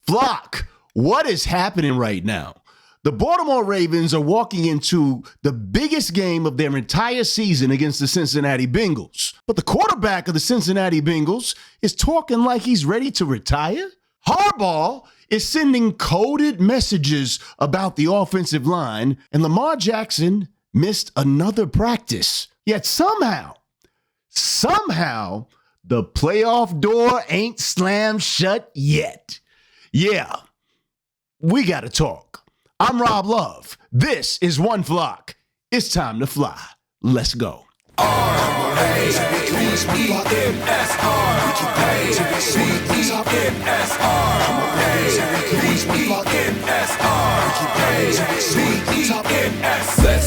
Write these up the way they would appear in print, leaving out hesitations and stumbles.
Flock, what is happening right now? The Baltimore Ravens are walking into the biggest game of their entire season against the Cincinnati Bengals. But the quarterback of the Cincinnati Bengals is talking like he's ready to retire. Harbaugh is sending coded messages about the offensive line, and Lamar Jackson missed another practice. Yet somehow, the playoff door ain't slammed shut yet. Yeah, we got to talk. I'm Rob Love. This is One Flock. It's time to fly. Let's go. Let's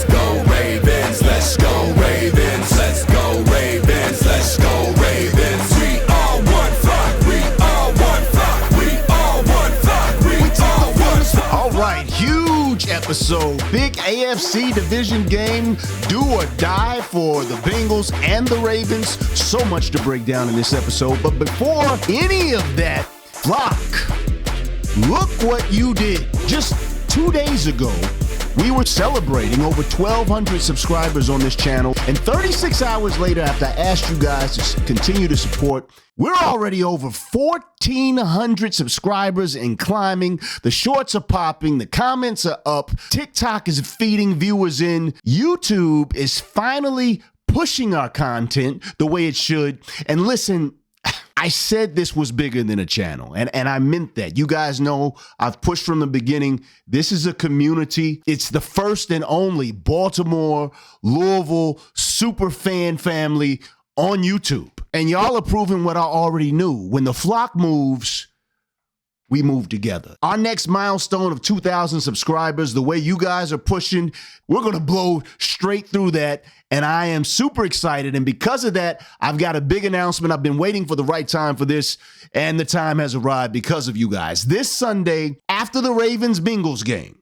go Ravens, let's go Ravens, let's go Ravens, let's go Ravens. We are one flock, we are one flock, we are one flock, we are one flock. All right, huge episode. Big AFC division game. Do or die for the Bengals and the Ravens. So much to break down in this episode. But before any of that, Flock, look what you did. Just 2 days ago, we were celebrating over 1,200 subscribers on this channel. And 36 hours later, after I asked you guys to continue to support, we're already over 1,400 subscribers and climbing. The shorts are popping. The comments are up. TikTok is feeding viewers in. YouTube is finally pushing our content the way it should. And listen, I said this was bigger than a channel, and I meant that. You guys know I've pushed from the beginning. This is a community. It's the first and only Baltimore, Louisville super fan family on YouTube. And y'all are proving what I already knew. When the flock moves, we move together. Our next milestone of 2,000 subscribers, the way you guys are pushing, we're going to blow straight through that. And I am super excited. And because of that, I've got a big announcement. I've been waiting for the right time for this, and the time has arrived because of you guys. This Sunday, after the Ravens-Bengals game,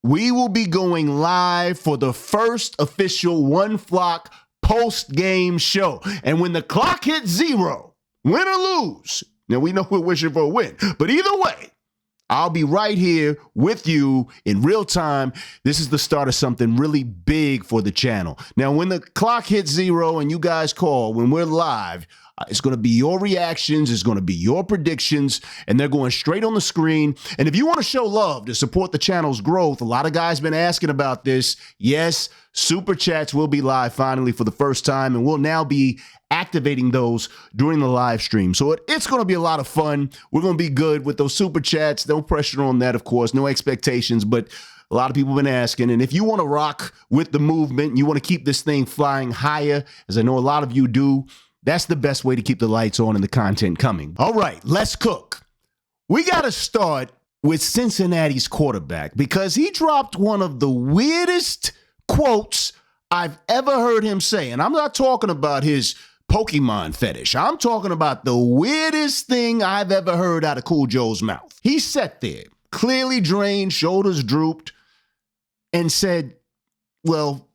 we will be going live for the first official One Flock post-game show. And when the clock hits 0, win or lose, now we know we're wishing for a win, but either way, I'll be right here with you in real time. This is the start of something really big for the channel. Now, when the clock hits 0 and you guys call, when we're live, it's going to be your reactions, it's going to be your predictions, and they're going straight on the screen. And if you want to show love to support the channel's growth, a lot of guys been asking about this. Yes, Super Chats will be live finally for the first time, and we'll now be activating those during the live stream. So it's going to be a lot of fun. We're going to be good with those Super Chats. No pressure on that, of course, no expectations, but a lot of people have been asking. And if you want to rock with the movement, you want to keep this thing flying higher, as I know a lot of you do, that's the best way to keep the lights on and the content coming. All right, let's cook. We got to start with Cincinnati's quarterback because he dropped one of the weirdest quotes I've ever heard him say. And I'm not talking about his Pokemon fetish. I'm talking about the weirdest thing I've ever heard out of Cool Joe's mouth. He sat there, clearly drained, shoulders drooped, and said, well,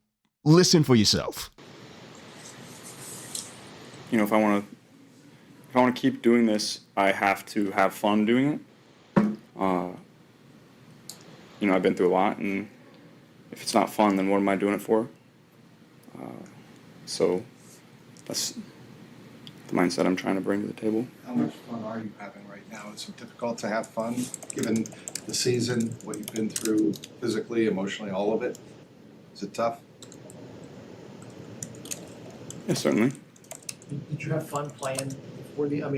listen for yourself. You know, if I want to keep doing this, I have to have fun doing it. You know, I've been through a lot, and if it's not fun, then what am I doing it for? So that's the mindset I'm trying to bring to the table. How much fun are you having right now? Is it difficult to have fun, given the season, what you've been through physically, emotionally, all of it? Is it tough? Yeah, certainly. Did you have fun playing?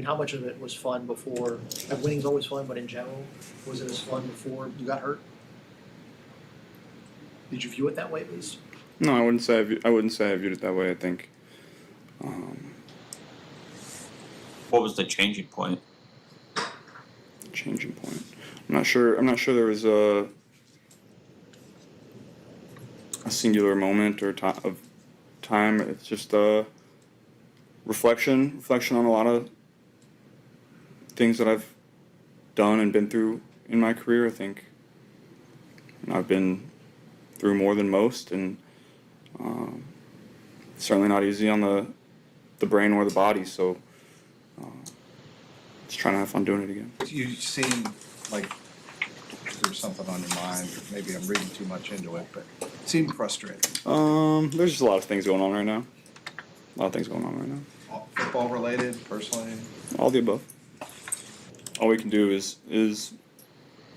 How much of it was fun before? Winning's always fun, but in general, was it as fun before you got hurt? Did you view it that way, at least? No, I wouldn't say I viewed it that way. I think. What was the changing point? Changing point. I'm not sure there was a singular moment or of time. It's just reflection on a lot of things that I've done and been through in my career. I think I've been through more than most, and certainly not easy on the brain or the body. So just trying to have fun doing it again. You seem like there's something on your mind. Maybe I'm reading too much into it, but you seem frustrated. There's just a lot of things going on right now. All football related, personally. All the above. All we can do is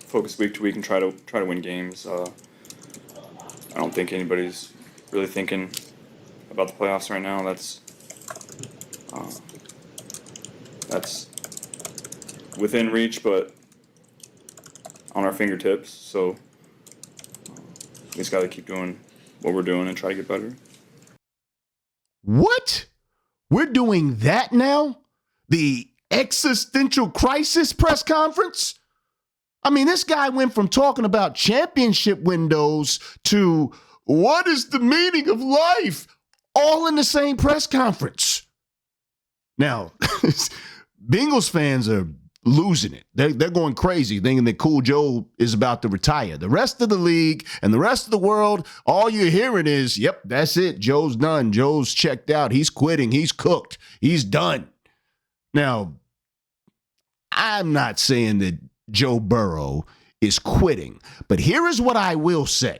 focus week to week and try to win games. I don't think anybody's really thinking about the playoffs right now. That's within reach, but on our fingertips. So we just got to keep doing what we're doing and try to get better. What? We're doing that now? The existential crisis press conference? I mean, this guy went from talking about championship windows to what is the meaning of life, all in the same press conference. Now, Bengals fans are losing it. They're going crazy, thinking that Cool Joe is about to retire. The rest of the league and the rest of the world, all you're hearing is, yep, that's it. Joe's done. Joe's checked out. He's quitting. He's cooked. He's done. Now, I'm not saying that Joe Burrow is quitting, but here is what I will say.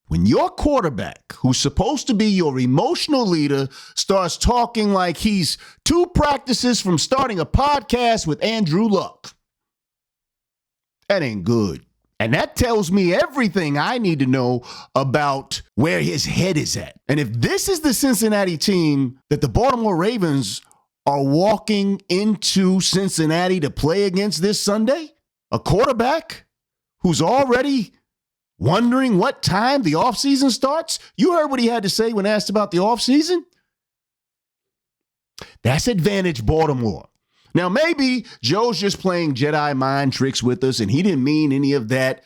When your quarterback, who's supposed to be your emotional leader, starts talking like he's 2 practices from starting a podcast with Andrew Luck, that ain't good. And that tells me everything I need to know about where his head is at. And if this is the Cincinnati team that the Baltimore Ravens are walking into Cincinnati to play against this Sunday, a quarterback who's already wondering what time the offseason starts? You heard what he had to say when asked about the offseason? That's advantage Baltimore. Now, maybe Joe's just playing Jedi mind tricks with us, and he didn't mean any of that.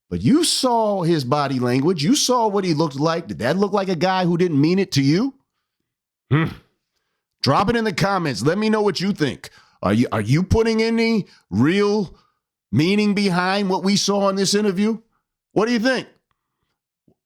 But you saw his body language. You saw what he looked like. Did that look like a guy who didn't mean it to you? Drop it in the comments. Let me know what you think. Are you putting any real meaning behind what we saw in this interview? What do you think?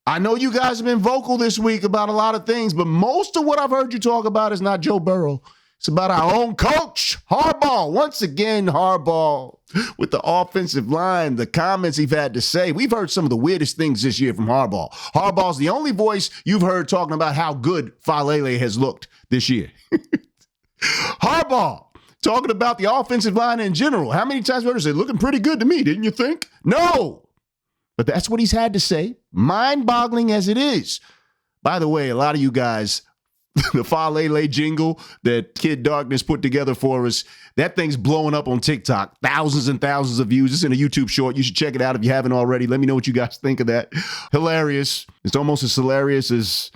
I know you guys have been vocal this week about a lot of things, but most of what I've heard you talk about is not Joe Burrow. It's about our own coach, Harbaugh. Once again, Harbaugh with the offensive line, the comments he's had to say. We've heard some of the weirdest things this year from Harbaugh. Harbaugh's the only voice you've heard talking about how good Falele has looked this year. Harbaugh talking about the offensive line in general. How many times have you heard him say, looking pretty good to me, didn't you think? No. But that's what he's had to say, mind-boggling as it is. By the way, a lot of you guys, the Falele jingle that Kid Darkness put together for us, that thing's blowing up on TikTok. Thousands and thousands of views. It's in a YouTube short. You should check it out if you haven't already. Let me know what you guys think of that. Hilarious. It's almost as hilarious as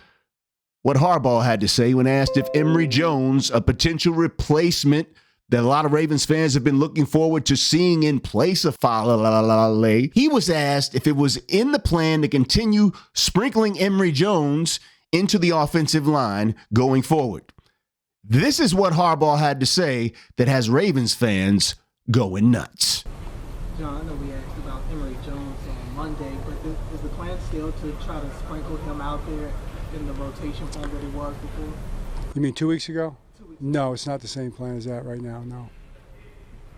what Harbaugh had to say when asked if Emory Jones, a potential replacement that a lot of Ravens fans have been looking forward to seeing in place of Falele. He was asked if it was in the plan to continue sprinkling Emory Jones into the offensive line going forward. This is what Harbaugh had to say that has Ravens fans going nuts. John, I know we asked about Emory Jones on Monday, but is the plan still to try to sprinkle him out there in the rotation form that he was before? You mean 2 weeks ago? No, it's not the same plan as that right now, no.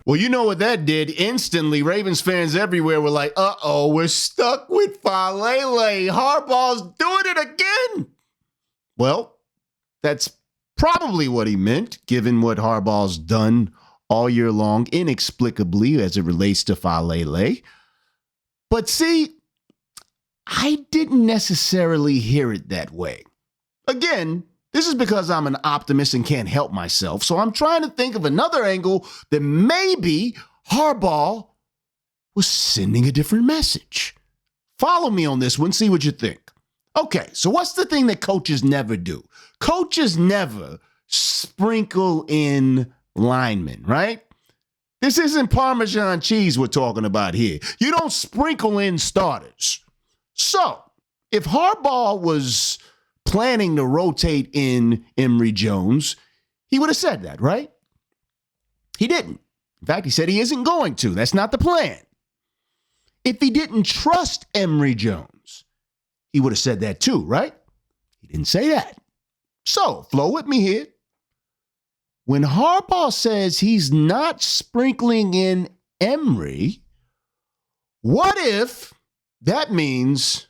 Well, you know what that did? Instantly, Ravens fans everywhere were like, uh-oh, we're stuck with Falele. Harbaugh's doing it again. Well, that's probably what he meant, given what Harbaugh's done all year long, inexplicably, as it relates to Falele. But see, I didn't necessarily hear it that way. Again, this is because I'm an optimist and can't help myself. So I'm trying to think of another angle that maybe Harbaugh was sending a different message. Follow me on this one, see what you think. Okay, so what's the thing that coaches never do? Coaches never sprinkle in linemen, right? This isn't Parmesan cheese we're talking about here. You don't sprinkle in starters. So if Harbaugh was planning to rotate in Emory Jones, he would have said that, right? He didn't. In fact, he said he isn't going to. That's not the plan. If he didn't trust Emory Jones, he would have said that too, right? He didn't say that. So, flow with me here. when Harbaugh says he's not sprinkling in Emery, what if that means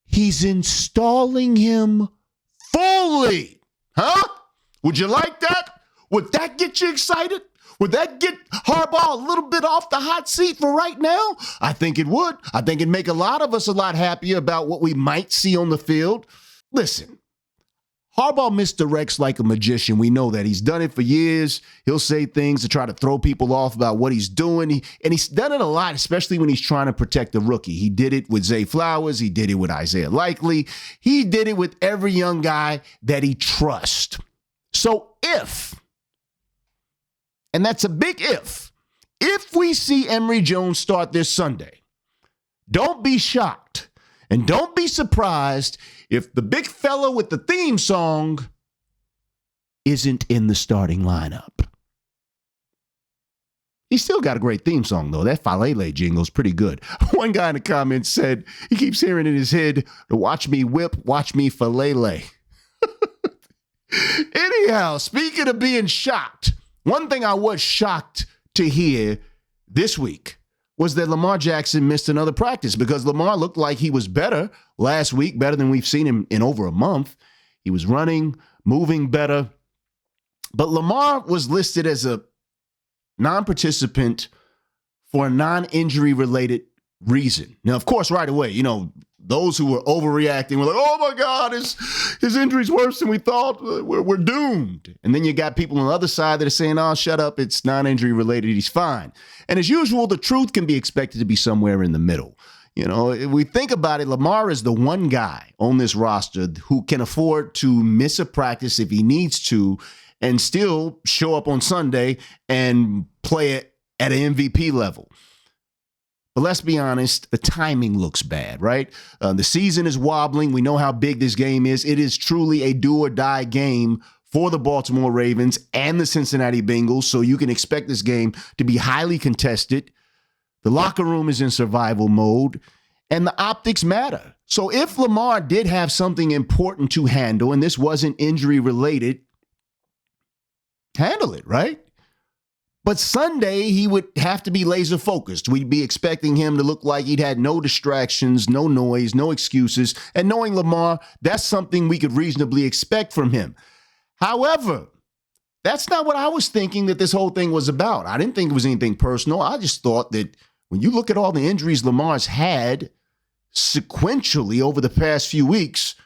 he's installing him fully? Huh? Would you like that? Would that get you excited? Would that get Harbaugh a little bit off the hot seat for right now? I think it would. I think it'd make a lot of us a lot happier about what we might see on the field. Listen, Harbaugh misdirects like a magician. We know that. He's done it for years. He'll say things to try to throw people off about what he's doing. And he's done it a lot, especially when he's trying to protect the rookie. He did it with Zay Flowers. He did it with Isaiah Likely. He did it with every young guy that he trusts. So if, and that's a big if we see Emory Jones start this Sunday, don't be shocked and don't be surprised if the big fella with the theme song isn't in the starting lineup. He's still got a great theme song, though. That Falele jingle's pretty good. One guy in the comments said he keeps hearing in his head, watch me whip, watch me Falele. Anyhow, speaking of being shocked, one thing I was shocked to hear this week was that Lamar Jackson missed another practice because Lamar looked like he was better last week, better than we've seen him in over a month. He was running, moving better. But Lamar was listed as a non-participant for a non-injury related reason. Now, of course, right away, those who were overreacting were like, oh my God, his injury's worse than we thought. We're doomed. And then you got people on the other side that are saying, oh, shut up. It's non-injury related. He's fine. And as usual, the truth can be expected to be somewhere in the middle. If we think about it, Lamar is the one guy on this roster who can afford to miss a practice if he needs to and still show up on Sunday and play it at an MVP level. But let's be honest, the timing looks bad, right? The season is wobbling. We know how big this game is. It is truly a do-or-die game for the Baltimore Ravens and the Cincinnati Bengals, so you can expect this game to be highly contested. The locker room is in survival mode, and the optics matter. So if Lamar did have something important to handle, and this wasn't injury-related, handle it, right? But Sunday, he would have to be laser focused. We'd be expecting him to look like he'd had no distractions, no noise, no excuses. And knowing Lamar, that's something we could reasonably expect from him. However, that's not what I was thinking that this whole thing was about. I didn't think it was anything personal. I just thought that when you look at all the injuries Lamar's had sequentially over the past few weeks,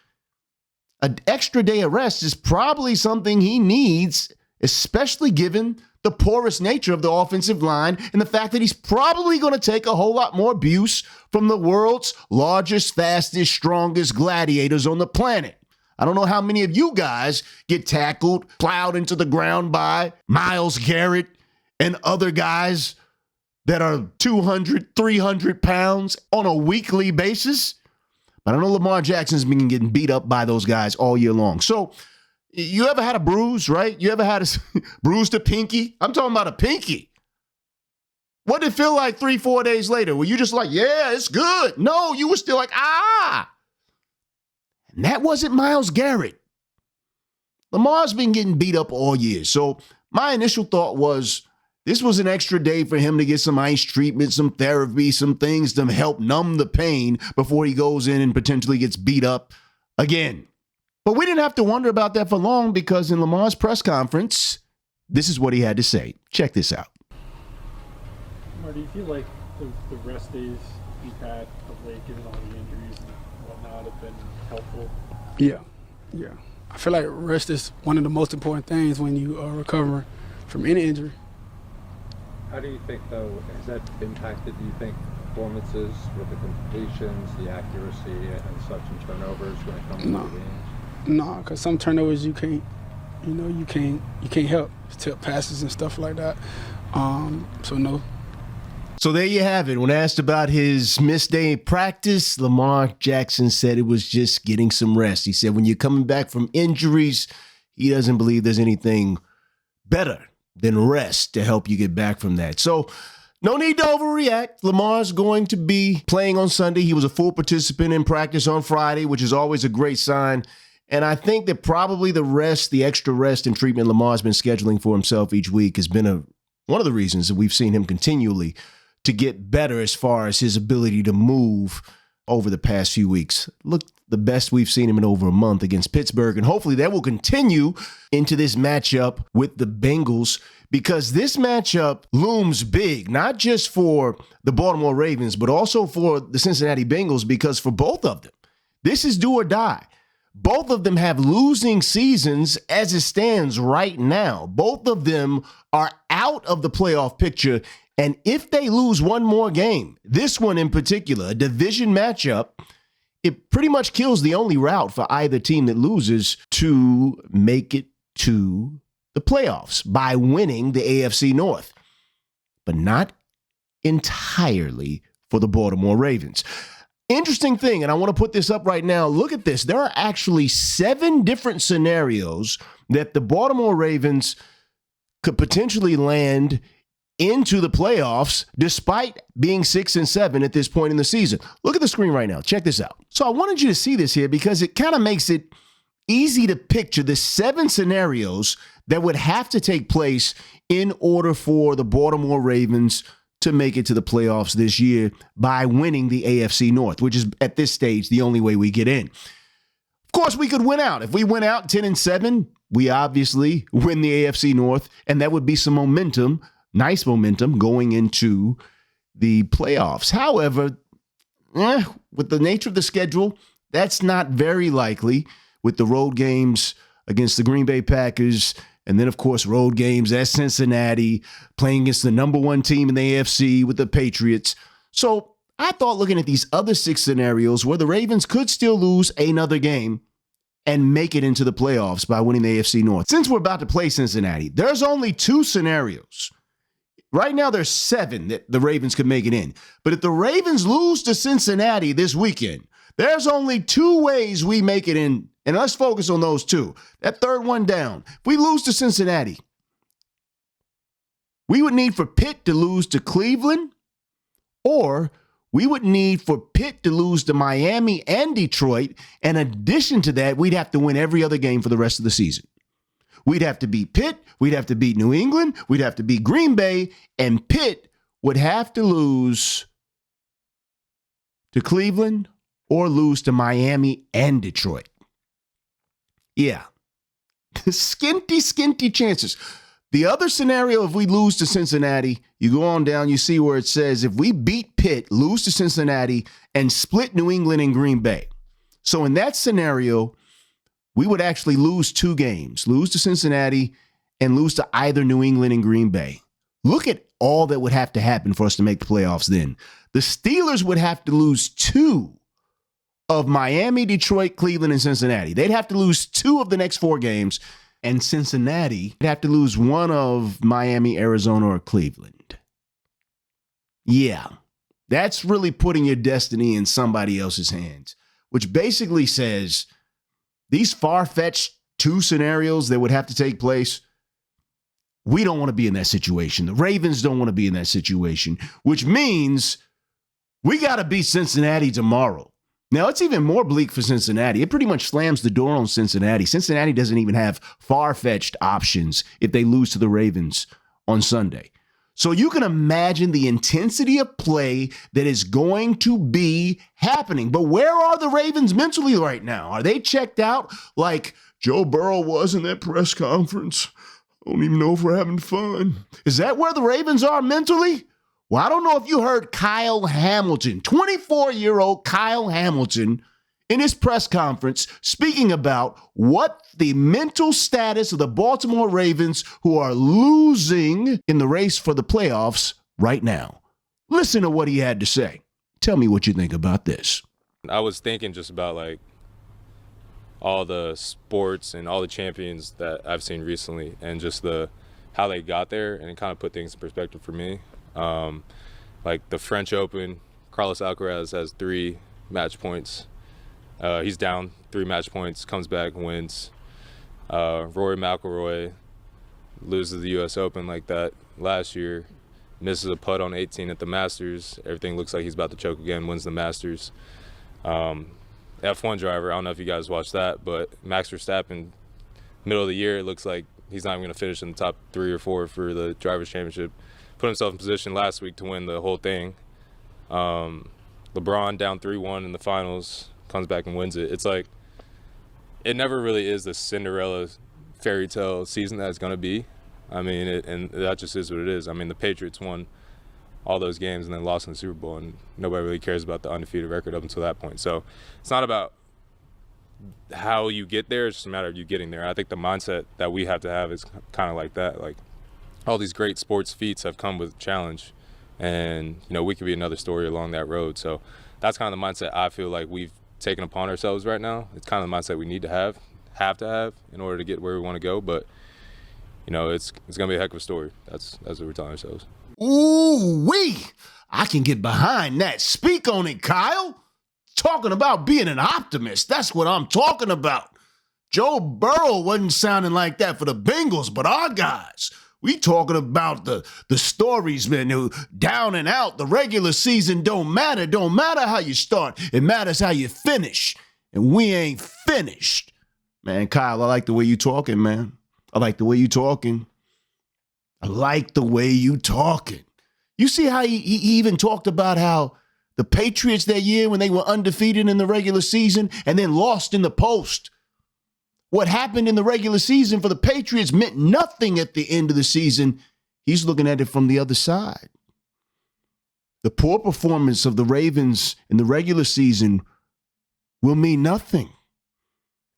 an extra day of rest is probably something he needs, especially given the porous nature of the offensive line and the fact that he's probably going to take a whole lot more abuse from the world's largest, fastest, strongest gladiators on the planet. I don't know how many of you guys get tackled, plowed into the ground by Myles Garrett and other guys that are 200, 300 pounds on a weekly basis. But I know Lamar Jackson's been getting beat up by those guys all year long. So you ever had a bruise, right? You ever had a bruised a pinky? I'm talking about a pinky. What did it feel like 3-4 days later? Were you just like, yeah, it's good? No, you were still like, ah. And that wasn't Myles Garrett. Lamar's been getting beat up all year. So my initial thought was this was an extra day for him to get some ice treatment, some therapy, some things to help numb the pain before he goes in and potentially gets beat up again. But we didn't have to wonder about that for long because in Lamar's press conference, this is what he had to say. Check this out. Lamar, do you feel like the rest days you've had of late, given all the injuries and whatnot, have been helpful? Yeah. I feel like rest is one of the most important things when you are recovering from any injury. How do you think, though, has that impacted, do you think, performances with the completions, the accuracy, and such, and turnovers when it comes to the games? No, because some turnovers you can't help. Tip passes and stuff like that. So no. So there you have it. When asked about his missed day of practice, Lamar Jackson said it was just getting some rest. He said when you're coming back from injuries, he doesn't believe there's anything better than rest to help you get back from that. So no need to overreact. Lamar's going to be playing on Sunday. He was a full participant in practice on Friday, which is always a great sign. And I think that probably the extra rest and treatment Lamar's been scheduling for himself each week has been one of the reasons that we've seen him continually to get better as far as his ability to move over the past few weeks. Look, the best we've seen him in over a month against Pittsburgh, and hopefully that will continue into this matchup with the Bengals, because this matchup looms big, not just for the Baltimore Ravens, but also for the Cincinnati Bengals, because for both of them, this is do or die. Both of them have losing seasons as it stands right now. Both of them are out of the playoff picture. And if they lose one more game, this one in particular, a division matchup, it pretty much kills the only route for either team that loses to make it to the playoffs by winning the AFC North. But not entirely for the Baltimore Ravens. Interesting thing, and I want to put this up right now. Look at this. There are actually 7 different scenarios that the Baltimore Ravens could potentially land into the playoffs despite being 6-7 at this point in the season. Look at the screen right now. Check this out. So I wanted you to see this here because it kind of makes it easy to picture the 7 scenarios that would have to take place in order for the Baltimore Ravens to make it to the playoffs this year by winning the AFC North, which is at this stage the only way we get in. Of course, we could win out. If we win out 10-7, we obviously win the AFC North, and that would be some momentum, nice momentum going into the playoffs. However, with the nature of the schedule, that's not very likely with the road games against the Green Bay Packers. And then, of course, road games at Cincinnati, playing against the number 1 team in the AFC with the Patriots. So I thought looking at these other 6 scenarios where the Ravens could still lose another game and make it into the playoffs by winning the AFC North. Since we're about to play Cincinnati, there's only 2 scenarios. Right now, there's 7 that the Ravens could make it in. But if the Ravens lose to Cincinnati this weekend, there's only 2 ways we make it in. And let's focus on those 2. That third one down. If we lose to Cincinnati, we would need for Pitt to lose to Cleveland, or we would need for Pitt to lose to Miami and Detroit. In addition to that, we'd have to win every other game for the rest of the season. We'd have to beat Pitt, we'd have to beat New England, we'd have to beat Green Bay, and Pitt would have to lose to Cleveland or lose to Miami and Detroit. Yeah. Skinty chances. The other scenario, if we lose to Cincinnati, you go on down, you see where it says if we beat Pitt, lose to Cincinnati, and split New England and Green Bay. So in that scenario, we would actually lose 2 games, lose to Cincinnati and lose to either New England and Green Bay. Look at all that would have to happen for us to make the playoffs then. The Steelers would have to lose 2 of Miami, Detroit, Cleveland, and Cincinnati. They'd have to lose 2 of the next 4 games, and Cincinnati would have to lose 1 of Miami, Arizona, or Cleveland. Yeah, that's really putting your destiny in somebody else's hands, which basically says these far-fetched 2 scenarios that would have to take place, we don't want to be in that situation. The Ravens don't want to be in that situation, which means we got to beat Cincinnati tomorrow. Now, it's even more bleak for Cincinnati. It pretty much slams the door on Cincinnati. Cincinnati doesn't even have far-fetched options if they lose to the Ravens on Sunday. So you can imagine the intensity of play that is going to be happening. But where are the Ravens mentally right now? Are they checked out like Joe Burrow was in that press conference? I don't even know if we're having fun. Is that where the Ravens are mentally? Well, I don't know if you heard Kyle Hamilton, 24-year-old Kyle Hamilton, in his press conference speaking about what the mental status of the Baltimore Ravens, who are losing in the race for the playoffs right now. Listen to what he had to say. Tell me what you think about this. I was thinking just about like all the sports and all the champions that I've seen recently and just how they got there, and it kind of put things in perspective for me. Like the French Open, Carlos Alcaraz has 3 match points. He's down 3 match points, comes back, wins. Rory McIlroy loses the U.S. Open like that last year, misses a putt on 18 at the Masters. Everything looks like he's about to choke again, wins the Masters. F1 driver. I don't know if you guys watched that, but Max Verstappen, middle of the year, it looks like he's not even going to finish in the top 3 or 4 for the Drivers' Championship. Put himself in position last week to win the whole thing. LeBron down 3-1 in the finals, comes back and wins it. It's like, it never really is the Cinderella fairy tale season that it's going to be. I mean, and that just is what it is. I mean, the Patriots won all those games and then lost in the Super Bowl, and nobody really cares about the undefeated record up until that point. So it's not about how you get there, it's just a matter of you getting there. I think the mindset that we have to have is kind of like that. Like, all these great sports feats have come with challenge, and we could be another story along that road. So that's kind of the mindset I feel like we've taken upon ourselves right now. It's kind of the mindset we need to have in order to get where we want to go. But it's gonna be a heck of a story. That's what we're telling ourselves. Ooh-wee! I can get behind that. Speak on it, Kyle. Talking about being an optimist. That's what I'm talking about. Joe Burrow wasn't sounding like that for the Bengals, but our guys, we talking about the stories, man, who down and out. The regular season don't matter. Don't matter how you start. It matters how you finish. And we ain't finished. Man, Kyle, I like the way you talking, man. I like the way you talking. I like the way you talking. You see how he even talked about how the Patriots that year when they were undefeated in the regular season and then lost in the post. What happened in the regular season for the Patriots meant nothing at the end of the season. He's looking at it from the other side. The poor performance of the Ravens in the regular season will mean nothing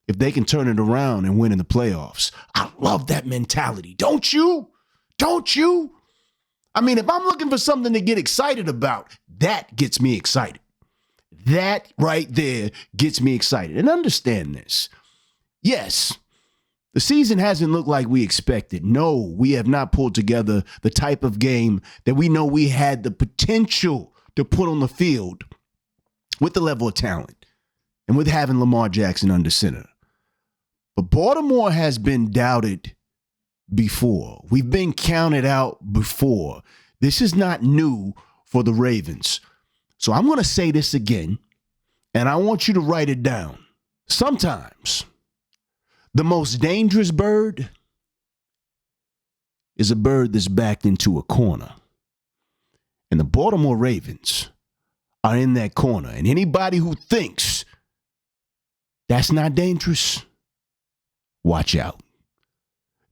if they can turn it around and win in the playoffs. I love that mentality. Don't you? Don't you? I mean, if I'm looking for something to get excited about, that gets me excited. That right there gets me excited. And understand this. Yes, the season hasn't looked like we expected. No, we have not pulled together the type of game that we know we had the potential to put on the field with the level of talent and with having Lamar Jackson under center. But Baltimore has been doubted before. We've been counted out before. This is not new for the Ravens. So I'm going to say this again, and I want you to write it down. Sometimes the most dangerous bird is a bird that's backed into a corner. And the Baltimore Ravens are in that corner. And anybody who thinks that's not dangerous, watch out.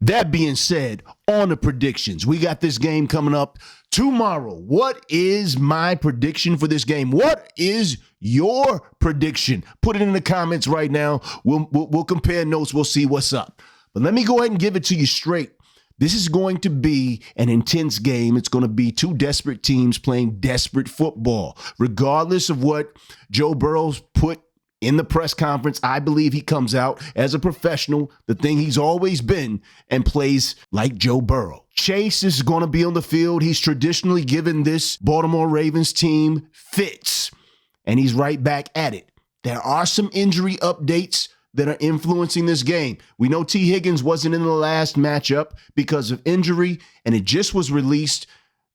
That being said, on the predictions, we got this game coming up tomorrow. What is my prediction for this game? What is your prediction? Put it in the comments right now. We'll compare notes. We'll see what's up. But let me go ahead and give it to you straight. This is going to be an intense game. It's going to be two desperate teams playing desperate football. Regardless of what Joe Burrow's put in the press conference, I believe he comes out as a professional, the thing he's always been, and plays like Joe Burrow. Chase is going to be on the field. He's traditionally given this Baltimore Ravens team fits, and he's right back at it. There are some injury updates that are influencing this game. We know T. Higgins wasn't in the last matchup because of injury, and it just was released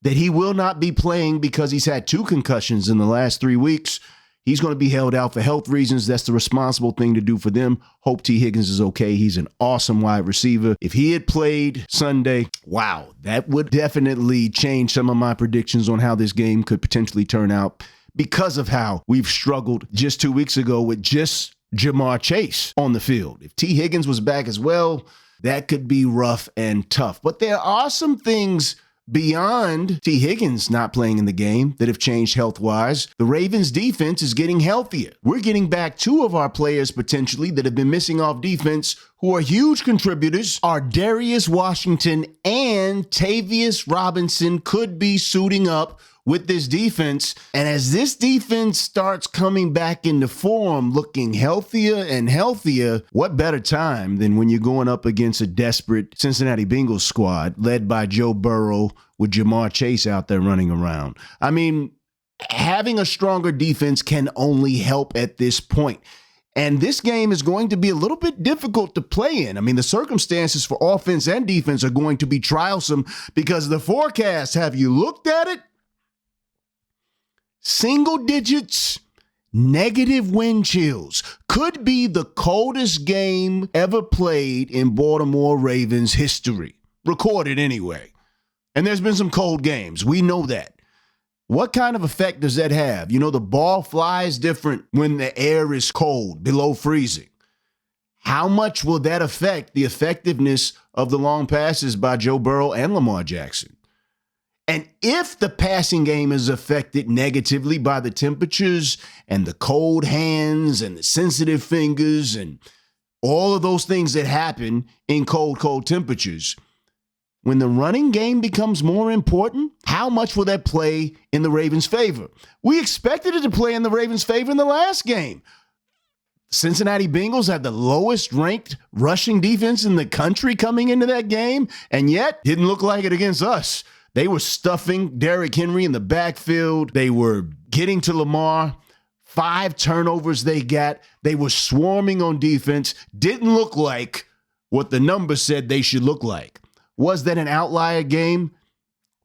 that he will not be playing because he's had 2 concussions in the last 3 weeks. He's going to be held out for health reasons. That's the responsible thing to do for them. Hope T. Higgins is okay. He's an awesome wide receiver. If he had played Sunday, wow, that would definitely change some of my predictions on how this game could potentially turn out because of how we've struggled just 2 weeks ago with just Jamar Chase on the field. If T. Higgins was back as well, that could be rough and tough. But there are some things beyond T. Higgins not playing in the game that have changed health-wise. The Ravens defense is getting healthier. We're getting back 2 of our players potentially that have been missing off defense who are huge contributors. Are Darius Washington and Tavius Robinson could be suiting up with this defense. And as this defense starts coming back into form, looking healthier and healthier, what better time than when you're going up against a desperate Cincinnati Bengals squad led by Joe Burrow with Jamar Chase out there running around. I mean, having a stronger defense can only help at this point. And this game is going to be a little bit difficult to play in. I mean, the circumstances for offense and defense are going to be trialsome because the forecast, have you looked at it? Single digits, negative wind chills. Could be the coldest game ever played in Baltimore Ravens history. Recorded anyway. And there's been some cold games. We know that. What kind of effect does that have? You know, the ball flies different when the air is cold, below freezing. How much will that affect the effectiveness of the long passes by Joe Burrow and Lamar Jackson? And if the passing game is affected negatively by the temperatures and the cold hands and the sensitive fingers and all of those things that happen in cold temperatures, when the running game becomes more important, how much will that play in the Ravens' favor? We expected it to play in the Ravens' favor in the last game. Cincinnati Bengals had the lowest ranked rushing defense in the country coming into that game, and yet didn't look like it against us. They were stuffing Derrick Henry in the backfield. They were getting to Lamar. 5 turnovers they got. They were swarming on defense. Didn't look like what the numbers said they should look like. Was that an outlier game?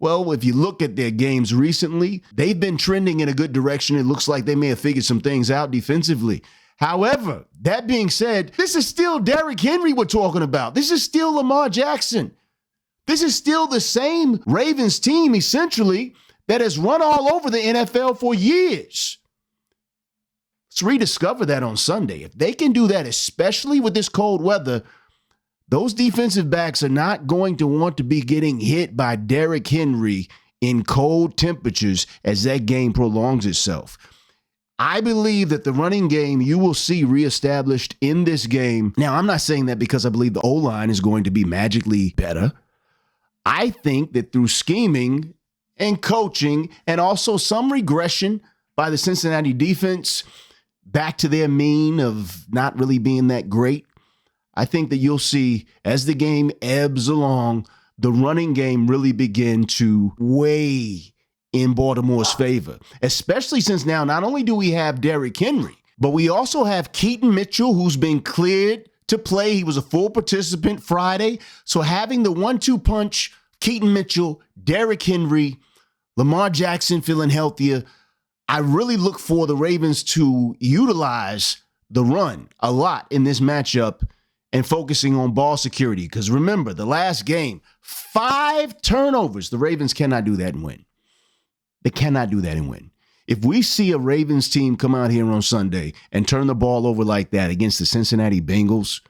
Well, if you look at their games recently, they've been trending in a good direction. It looks like they may have figured some things out defensively. However, that being said, this is still Derrick Henry we're talking about. This is still Lamar Jackson. This is still the same Ravens team, essentially, that has run all over the NFL for years. Let's rediscover that on Sunday. If they can do that, especially with this cold weather, those defensive backs are not going to want to be getting hit by Derrick Henry in cold temperatures as that game prolongs itself. I believe that the running game you will see reestablished in this game. Now, I'm not saying that because I believe the O-line is going to be magically better. I think that through scheming and coaching and also some regression by the Cincinnati defense back to their mean of not really being that great, I think that you'll see as the game ebbs along, the running game really begin to weigh in Baltimore's favor, especially since now not only do we have Derrick Henry, but we also have Keaton Mitchell, who's been cleared to play. He was a full participant Friday. So having the 1-2 punch, Keaton Mitchell, Derrick Henry, Lamar Jackson feeling healthier, I really look for the Ravens to utilize the run a lot in this matchup and focusing on ball security. Because remember, the last game, 5 turnovers. The Ravens cannot do that and win. They cannot do that and win. If we see a Ravens team come out here on Sunday and turn the ball over like that against the Cincinnati Bengals,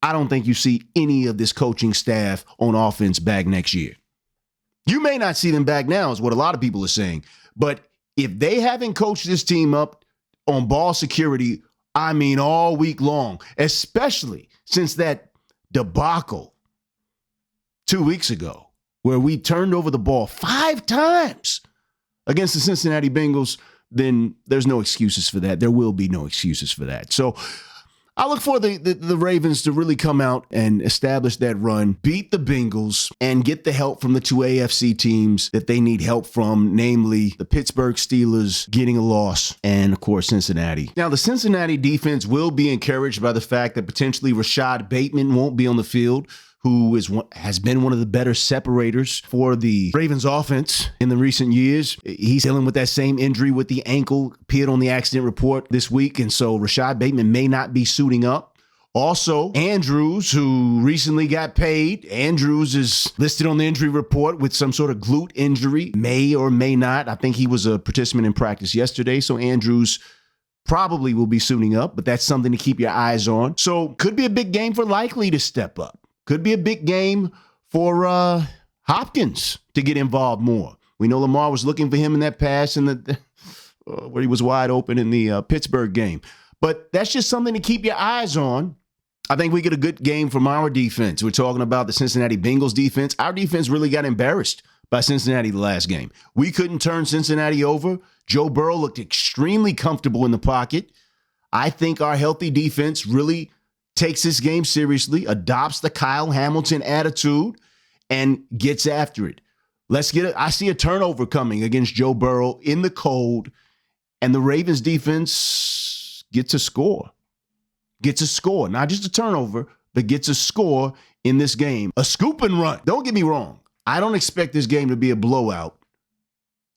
I don't think you see any of this coaching staff on offense back next year. You may not see them back now, is what a lot of people are saying. But if they haven't coached this team up on ball security, I mean all week long, especially since that debacle 2 weeks ago where we turned over the ball 5 times against the Cincinnati Bengals, then there's no excuses for that. There will be no excuses for that. So I look for the Ravens to really come out and establish that run, beat the Bengals, and get the help from the 2 AFC teams that they need help from, namely the Pittsburgh Steelers getting a loss and, of course, Cincinnati. Now, the Cincinnati defense will be encouraged by the fact that potentially Rashad Bateman won't be on the field, who has been one of the better separators for the Ravens offense in the recent years. He's dealing with that same injury with the ankle, appeared on the accident report this week, and so Rashad Bateman may not be suiting up. Also, Andrews, who recently got paid. Andrews is listed on the injury report with some sort of glute injury, may or may not. I think he was a participant in practice yesterday, so Andrews probably will be suiting up, but that's something to keep your eyes on. So could be a big game for Likely to step up. Could be a big game for Hopkins to get involved more. We know Lamar was looking for him in that pass in the where he was wide open in the Pittsburgh game. But that's just something to keep your eyes on. I think we get a good game from our defense. We're talking about the Cincinnati Bengals defense. Our defense really got embarrassed by Cincinnati the last game. We couldn't turn Cincinnati over. Joe Burrow looked extremely comfortable in the pocket. I think our healthy defense really takes this game seriously, adopts the Kyle Hamilton attitude, and gets after it. I see a turnover coming against Joe Burrow in the cold, and the Ravens defense gets a score. Gets a score. Not just a turnover, but gets a score in this game. A scoop and run. Don't get me wrong. I don't expect this game to be a blowout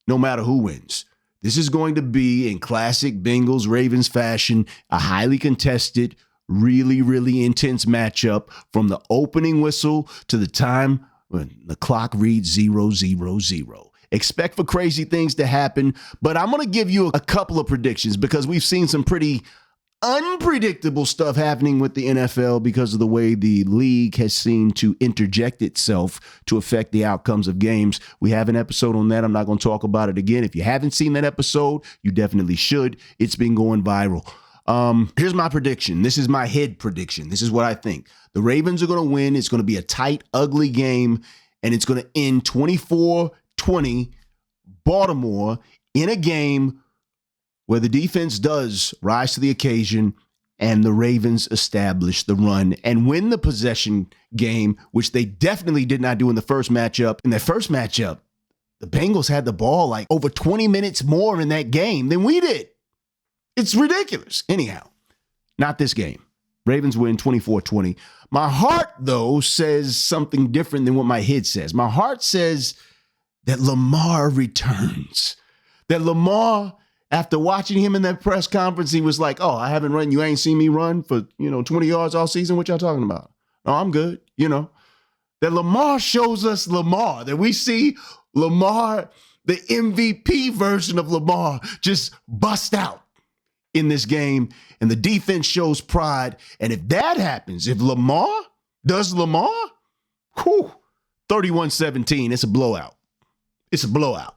no matter who wins. This is going to be, in classic Bengals-Ravens fashion, a highly contested, really, really intense matchup from the opening whistle to the time when the clock reads 0-0-0. Expect for crazy things to happen, but I'm going to give you a couple of predictions because we've seen some pretty unpredictable stuff happening with the NFL because of the way the league has seemed to interject itself to affect the outcomes of games. We have an episode on that. I'm not going to talk about it again. If you haven't seen that episode, you definitely should. It's been going viral. Here's my prediction. This is my head prediction. This is what I think. The Ravens are going to win. It's going to be a tight, ugly game, and it's going to end 24-20 Baltimore in a game where the defense does rise to the occasion and the Ravens establish the run and win the possession game, which they definitely did not do in the first matchup. In that first matchup, the Bengals had the ball like over 20 minutes more in that game than we did. It's ridiculous. Anyhow, not this game. Ravens win 24-20. My heart, though, says something different than what my head says. My heart says that Lamar returns. That Lamar, after watching him in that press conference, he was like, oh, I haven't run. You ain't seen me run for, 20 yards all season. What y'all talking about? Oh, I'm good. That Lamar shows us Lamar, that we see Lamar, the MVP version of Lamar, just bust out in this game, and the defense shows pride. And if that happens, if Lamar does Lamar, 31-17, it's a blowout. It's a blowout.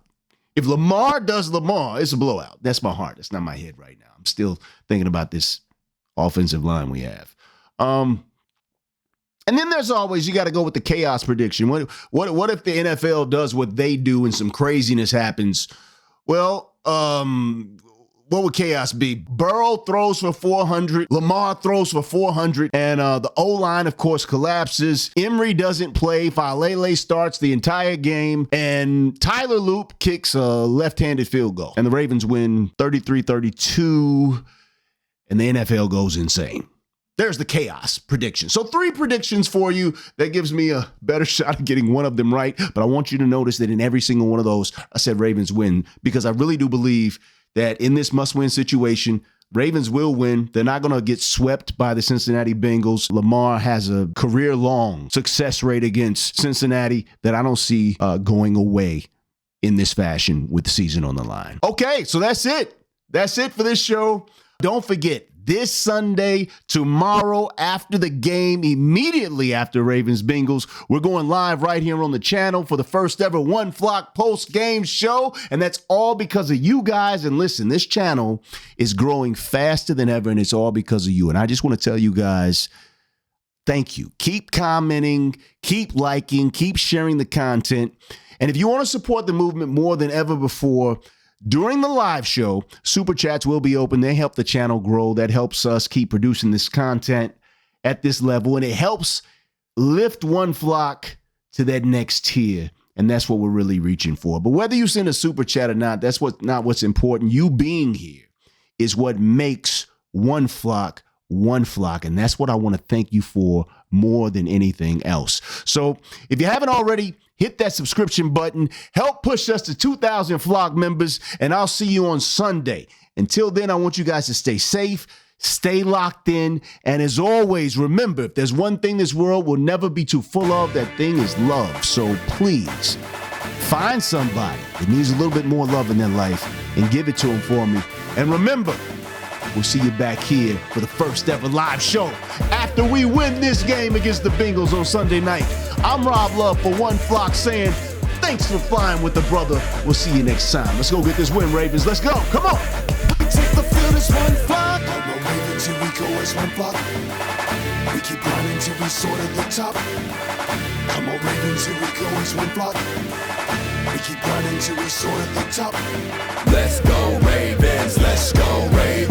If Lamar does Lamar, it's a blowout. That's my heart. That's not my head right now. I'm still thinking about this offensive line we have. And then there's always, you got to go with the chaos prediction. What if the NFL does what they do and some craziness happens? Well, what would chaos be? Burrow throws for 400. Lamar throws for 400. And the O-line, of course, collapses. Emery doesn't play. Falele starts the entire game. And Tyler Loop kicks a left-handed field goal. And the Ravens win 33-32. And the NFL goes insane. There's the chaos prediction. So 3 predictions for you. That gives me a better shot at getting one of them right. But I want you to notice that in every single one of those, I said Ravens win. Because I really do believe that in this must-win situation, Ravens will win. They're not going to get swept by the Cincinnati Bengals. Lamar has a career-long success rate against Cincinnati that I don't see going away in this fashion with the season on the line. Okay, so that's it. That's it for this show. Don't forget, this Sunday, tomorrow, after the game, immediately after Ravens-Bengals, we're going live right here on the channel for the first ever One Flock post-game show, and that's all because of you guys. And listen, this channel is growing faster than ever, and it's all because of you. And I just want to tell you guys, thank you. Keep commenting, keep liking, keep sharing the content. And if you want to support the movement more than ever before, during the live show, Super Chats will be open. They help the channel grow. That helps us keep producing this content at this level, and it helps lift One Flock to that next tier, and that's what we're really reaching for. But whether you send a Super Chat or not, that's not what's important. You being here is what makes One Flock, and that's what I want to thank you for more than anything else. So if you haven't already, hit that subscription button. Help push us to 2,000 Flock members, and I'll see you on Sunday. Until then, I want you guys to stay safe, stay locked in, and as always, remember, if there's one thing this world will never be too full of, that thing is love. So please, find somebody that needs a little bit more love in their life and give it to them for me. And remember, we'll see you back here for the first ever live show after we win this game against the Bengals on Sunday night. I'm Rob Love for One Flock saying, thanks for flying with the brother. We'll see you next time. Let's go get this win, Ravens. Let's go. Come on. We take the field as One Flock. Come on, Ravens, here we go as One Flock. We keep grinding till we soar to the top. Come on, Ravens, here we go as One Flock. We keep grinding till we soar to the top. Let's go, Ravens. Let's go, Ravens.